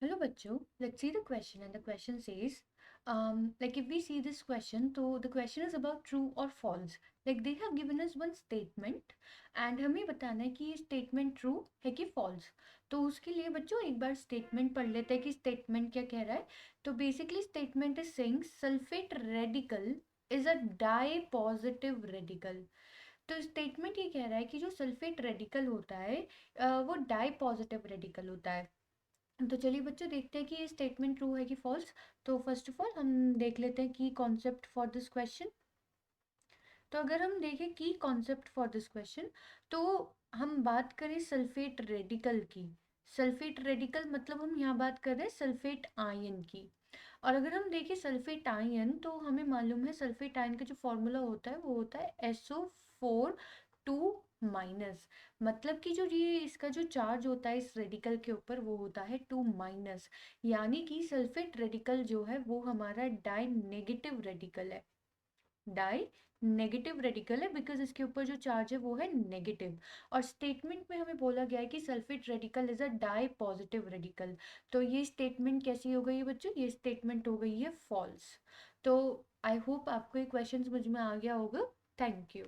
Hello बच्चों, let's see the question and the question says like if we see this question तो the question is about true or false. Like they have given us one statement and हमें बताना है कि ये statement true है कि false. तो उसके लिए बच्चों एक बार statement पढ़ लेते हैं कि statement क्या कह रहा है. तो basically statement is saying sulfate radical is a di-positive radical. तो स्टेटमेंट ये कह रहा है कि जो सल्फेट रेडिकल होता है वो डाई पॉजिटिव रेडिकल होता है. तो चलिए बच्चों देखते हैं कि ये स्टेटमेंट ट्रू है कि फॉल्स. तो फर्स्ट ऑफ ऑल हम देख लेते हैं की कॉन्सेप्ट फॉर दिस क्वेश्चन. तो अगर हम देखें की कॉन्सेप्ट फॉर दिस क्वेश्चन तो हम बात करें सल्फेट रेडिकल की. सल्फेट रेडिकल मतलब हम यहाँ बात कर रहे हैं सल्फेट आयन की. और अगर हम देखें सल्फेट आयन तो हमें मालूम है सल्फेट आयन का जो फॉर्मूला होता है वो होता है SO4 2 माइनस. मतलब कि जो ये इसका जो चार्ज होता है इस रेडिकल के ऊपर वो होता है 2 माइनस. यानी कि सल्फेट रेडिकल जो है वो हमारा डाई नेगेटिव रेडिकल है. डाई नेगेटिव रेडिकल है बिकॉज इसके ऊपर जो चार्ज है वो है नेगेटिव. और स्टेटमेंट में हमें बोला गया है कि sulphate radical is a dipositive radical. तो ये स्टेटमेंट कैसी हो गई है बच्चों, ये स्टेटमेंट हो गई है फॉल्स. तो आई होप आपको ये क्वेश्चन समझ में आ गया होगा. Thank you.